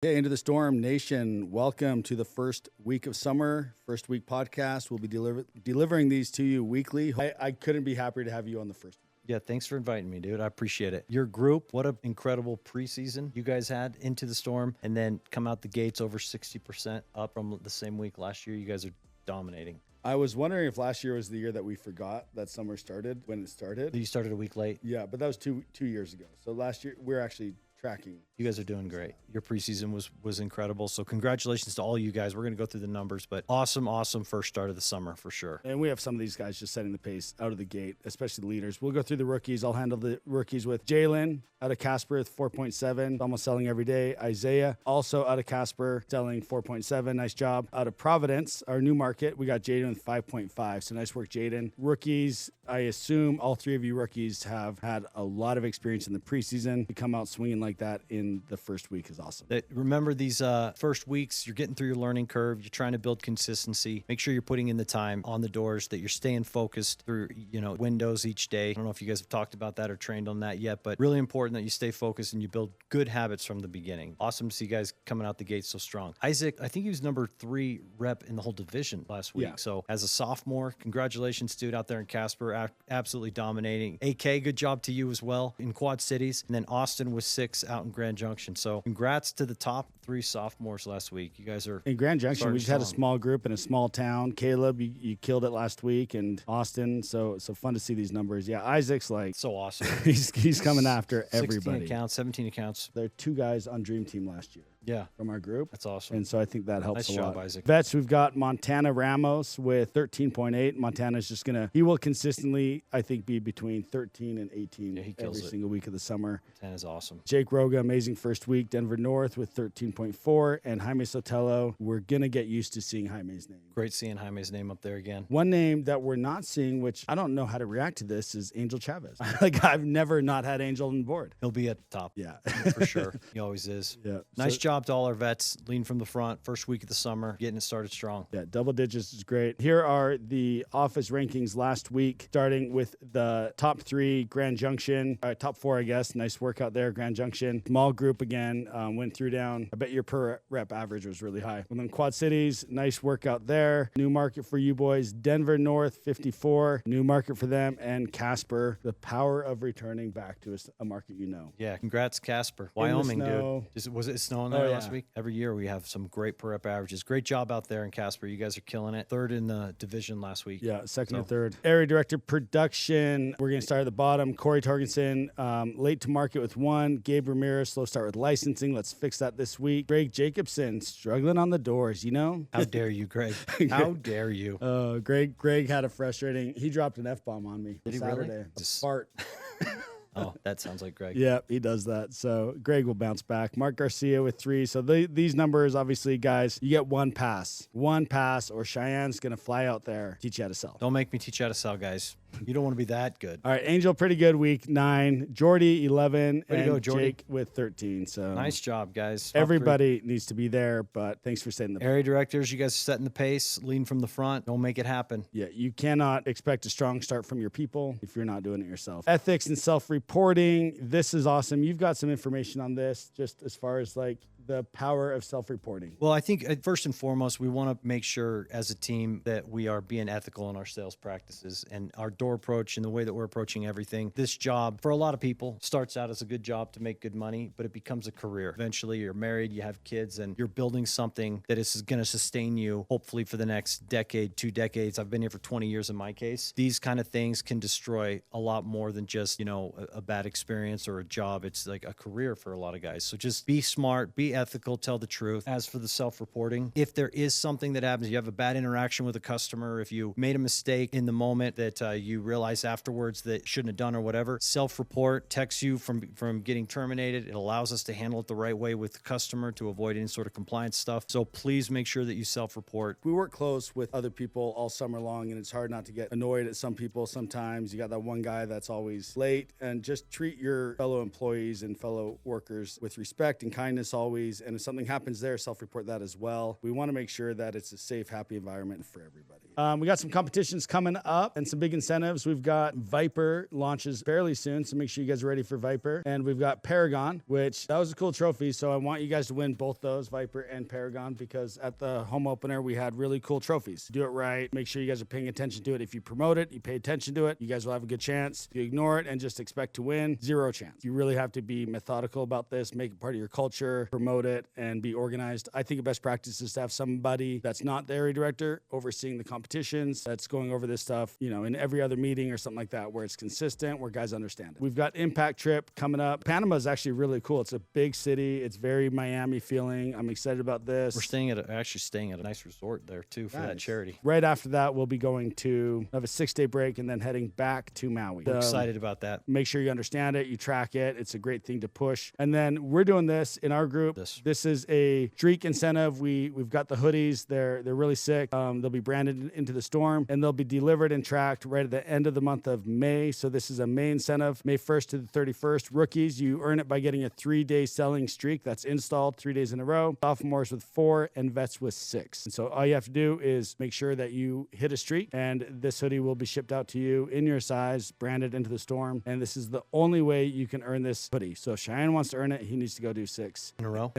Hey, Into the Storm Nation, welcome to the first week of summer, first week podcast. We'll be delivering these to you weekly. I couldn't be happier to have you on the first. Yeah, thanks for inviting me, dude. I appreciate it. Your group, what an incredible preseason you guys had Into the Storm, and then come out the gates over 60% up from the same week last year. You guys are dominating. I was wondering if last year was the year that we forgot that summer started when it started. You started a week late. Yeah, but that was two years ago. So last year we're actually tracking. You guys are doing great. Your preseason was incredible. So congratulations to all you guys. We're going to go through the numbers, but awesome first start of the summer for sure. And we have some of these guys just setting the pace out of the gate, especially the leaders. We'll go through the rookies. I'll handle the rookies with Jalen out of Casper with 4.7, almost selling every day. Isaiah also out of Casper selling 4.7. Nice job. Out of Providence, our new market, we got Jaden with 5.5. So nice work, Jaden. Rookies, I assume all three of you rookies have had a lot of experience in the preseason. To come out swinging like that in the first week is awesome. Remember these first weeks, you're getting through your learning curve. You're trying to build consistency. Make sure you're putting in the time on the doors, that you're staying focused through, windows each day. I don't know if you guys have talked about that or trained on that yet, but really important that you stay focused and you build good habits from the beginning. Awesome to see you guys coming out the gate so strong. Isaac, I think he was number 3 rep in the whole division last week. Yeah. So as a sophomore, congratulations, dude, out there in Casper, absolutely dominating. AK, good job to you as well in Quad Cities. And then Austin was 6 out in Grand Junction. So congrats to the top 3 sophomores last week. You guys are in Grand Junction. We just had a small group in a small town. Caleb, you killed it last week, and Austin. So fun to see these numbers. Yeah, Isaac's like so awesome. he's coming after everybody. 16 accounts, 17 accounts. There are 2 guys on Dream Team last year. Yeah, from our group. That's awesome. And so I think that helps nice a lot. Job, Isaac. Vets, we've got Montana Ramos with 13.8. Montana's just he will consistently, I think, be between 13 and 18 every single week of the summer. Montana's awesome. Jake Roga, amazing first week. Denver North with 13.4. And Jaime Sotelo, we're going to get used to seeing Jaime's name. Great seeing Jaime's name up there again. One name that we're not seeing, which I don't know how to react to this, is Angel Chavez. I've never not had Angel on board. He'll be at the top. Yeah. For sure. He always is. Yeah. Nice job to all our vets. Leading from the front, first week of the summer, getting it started strong. Yeah, double digits is great. Here are the office rankings last week, starting with the top 3, Grand Junction, top 4, I guess. Nice workout there, Grand Junction. Small group again, went through down. I bet your per rep average was really high. And then Quad Cities, nice workout there. New market for you boys, Denver North, 54. New market for them, and Casper, the power of returning back to a market you know. Yeah, congrats, Casper. Wyoming, dude. Was it snowing there last week? Every year we have some great per rep averages. Great job out there in Casper. You guys are killing it. 3rd in the division last week. Yeah, 2nd or 3rd. Area Director Production. We're going to start at the bottom. Corey Torgensen, late to market with 1. Gabe Ramirez, slow start with licensing. Let's fix that this week. Greg Jacobson, struggling on the doors, How dare you, Greg? How dare you? Greg had a frustrating. He dropped an F-bomb on me Saturday. Really? A fart. Oh, that sounds like Greg. Yeah, he does that. So Greg will bounce back. Mark Garcia with 3. So these numbers, obviously, guys, you get 1 pass. 1 pass, or Cheyenne's going to fly out there, teach you how to sell. Don't make me teach you how to sell, guys. You don't want to be that good. All right, Angel, pretty good week 9. Jordy, 11. Way to go, Jordy. Jake with 13. So nice job, guys. Everybody needs to be there, but thanks for setting the area directors. You guys are setting the pace, leading from the front. Don't make it happen. Yeah, you cannot expect a strong start from your people if you're not doing it yourself. Ethics and self-reporting. This is awesome. You've got some information on this, just as far as the power of self-reporting. Well, I think first and foremost, we want to make sure as a team that we are being ethical in our sales practices and our door approach and the way that we're approaching everything. This job, for a lot of people, starts out as a good job to make good money, but it becomes a career. Eventually, you're married, you have kids, and you're building something that is going to sustain you, hopefully for the next decade, 2 decades. I've been here for 20 years in my case. These kind of things can destroy a lot more than just, a bad experience or a job. It's like a career for a lot of guys. So just be smart, be ethical, tell the truth. As for the self-reporting, if there is something that happens, you have a bad interaction with a customer, if you made a mistake in the moment that you realize afterwards that shouldn't have done or whatever, self-report, text you from getting terminated. It allows us to handle it the right way with the customer to avoid any sort of compliance stuff. So please make sure that you self-report. We work close with other people all summer long, and it's hard not to get annoyed at some people. Sometimes you got that one guy that's always late, and just treat your fellow employees and fellow workers with respect and kindness always. employees. And if something happens there, self-report that as well. We want to make sure that it's a safe, happy environment for everybody. We got some competitions coming up and some big incentives. We've got Viper launches fairly soon, so make sure you guys are ready for Viper. And we've got Paragon, which that was a cool trophy. So I want you guys to win both those, Viper and Paragon, because at the home opener, we had really cool trophies. Do it right. Make sure you guys are paying attention to it. If you promote it, you pay attention to it, you guys will have a good chance. If you ignore it and just expect to win, zero chance. You really have to be methodical about this, make it part of your culture, promote it, and be organized. I think a best practice is to have somebody that's not the area director overseeing the competitions, that's going over this stuff, in every other meeting or something like that, where it's consistent, where guys understand it. We've got Impact Trip coming up. Panama is actually really cool. It's a big city. It's very Miami feeling. I'm excited about this. We're actually staying at a nice resort there too for that charity. Right after that, we'll be going to have a 6-day break and then heading back to Maui. We're excited about that. Make sure you understand it. You track it. It's a great thing to push. And then we're doing this in our group. This is a streak incentive. We've got the hoodies. They're really sick. They'll be branded Into the Storm, and they'll be delivered and tracked right at the end of the month of May. So this is a May incentive, May 1st to the 31st. Rookies, you earn it by getting a 3-day selling streak that's installed 3 days in a row. Sophomores with 4 and vets with 6. And so all you have to do is make sure that you hit a streak, and this hoodie will be shipped out to you in your size, branded Into the Storm. And this is the only way you can earn this hoodie. So if Cheyenne wants to earn it, he needs to go do 6 in a row.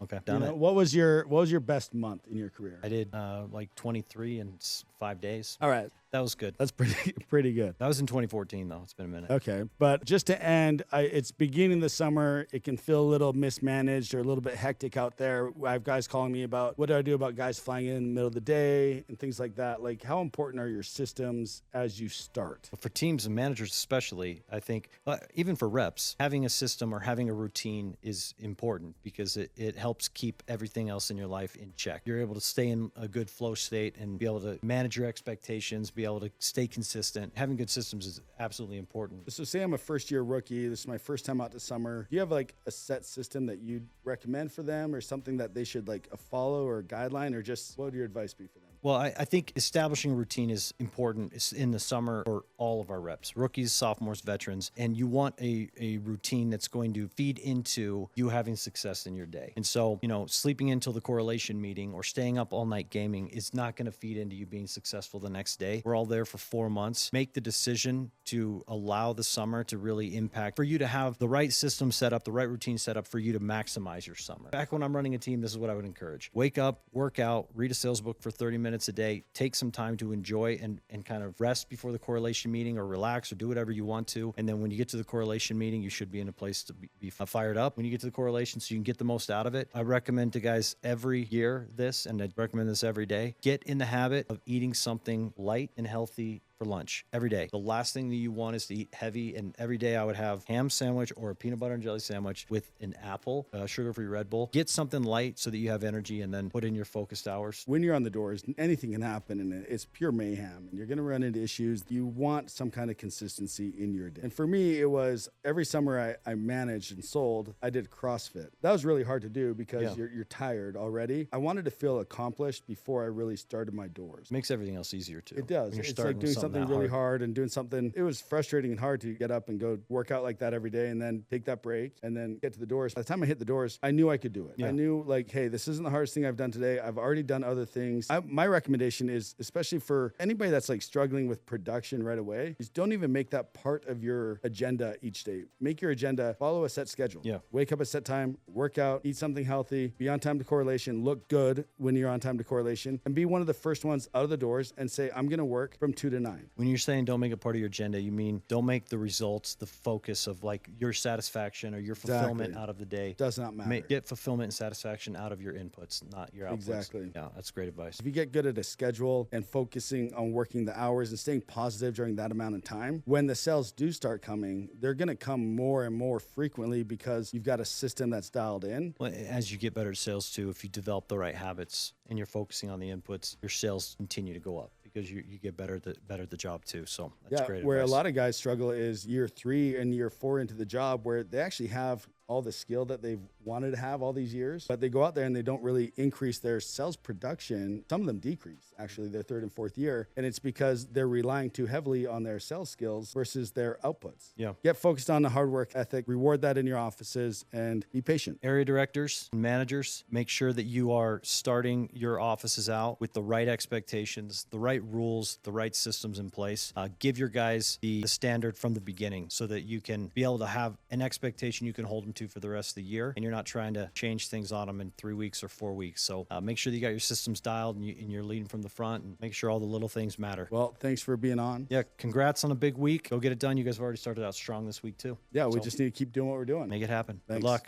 Okay, done it. What was your best month in your career? I did like 23 in 5 days. All right. That was good. That's pretty good. That was in 2014, though. It's been a minute. Okay. But just to end, it's beginning of the summer. It can feel a little mismanaged or a little bit hectic out there. I have guys calling me about what do I do about guys flying in the middle of the day and things like that. Like, how important are your systems as you start? For teams and managers especially, I think, even for reps, having a system or having a routine is important because it helps keep everything else in your life in check. You're able to stay in a good flow state and be able to manage your expectations, be able to stay consistent. Having good systems is absolutely important. So say I'm a first-year rookie. This is my first time out to summer. Do you have like a set system that you'd recommend for them or something that they should like follow or a guideline, or just what would your advice be for them? Well, I think establishing a routine is important. It's in the summer for all of our reps, rookies, sophomores, veterans, and you want a routine that's going to feed into you having success in your day. And so, sleeping until the correlation meeting or staying up all night gaming is not going to feed into you being successful the next day. We're all there for 4 months. Make the decision to allow the summer to really impact, for you to have the right system set up, the right routine set up for you to maximize your summer. Back when I'm running a team, this is what I would encourage. Wake up, work out, read a sales book for 30 minutes a day, take some time to enjoy and kind of rest before the correlation meeting, or relax, or do whatever you want to. And then when you get to the correlation meeting, you should be in a place to be fired up when you get to the correlation so you can get the most out of it. I recommend to guys every year this, and I recommend this every day, get in the habit of eating something light and healthy for lunch every day. The last thing that you want is to eat heavy, and every day I would have ham sandwich or a peanut butter and jelly sandwich with an apple, sugar-free Red Bull. Get something light so that you have energy, and then put in your focused hours. When you're on the doors, anything can happen, and it's pure mayhem, and you're going to run into issues. You want some kind of consistency in your day. And for me, it was every summer I managed and sold, I did CrossFit. That was really hard to do because you're tired already. I wanted to feel accomplished before I really started my doors. Makes everything else easier too. It does. It's like doing something really hard and doing something. It was frustrating and hard to get up and go work out like that every day and then take that break and then get to the doors. By the time I hit the doors, I knew I could do it. I knew like, hey, this isn't the hardest thing I've done today. I've already done other things. My recommendation is, especially for anybody that's like struggling with production right away, is don't even make that part of your agenda each day. Make your agenda, follow a set schedule. Wake up at set time, work out, eat something healthy, be on time to correlation, look good when you're on time to correlation, and be one of the first ones out of the doors and say, I'm going to work from 2 to 9. When you're saying don't make it part of your agenda, you mean don't make the results the focus of like your satisfaction or your fulfillment out of the day. Does not matter. Get fulfillment and satisfaction out of your inputs, not your outputs. Exactly. Yeah, that's great advice. If you get good at a schedule and focusing on working the hours and staying positive during that amount of time, when the sales do start coming, they're going to come more and more frequently because you've got a system that's dialed in. Well, as you get better at sales too, if you develop the right habits and you're focusing on the inputs, your sales continue to go up because you get better at the job too. So that's great advice. Where a lot of guys struggle is year 3 and year 4 into the job where they actually have all the skill that they've wanted to have all these years, but they go out there and they don't really increase their sales production. Some of them decrease, actually, their third and fourth year. And it's because they're relying too heavily on their sales skills versus their outputs. Yeah. Get focused on the hard work ethic, reward that in your offices, and be patient. Area directors and managers, make sure that you are starting your offices out with the right expectations, the right rules, the right systems in place. Give your guys the standard from the beginning so that you can be able to have an expectation you can hold them to for the rest of the year, and you're not trying to change things on them in 3 weeks or 4 weeks. So make sure that you got your systems dialed and you're leading from the front, and make sure all the little things matter. Well, thanks for being on. Yeah, congrats on a big week. Go get it done. You guys have already started out strong this week too. Yeah, we just need to keep doing what we're doing. Make it happen. Thanks. Good luck.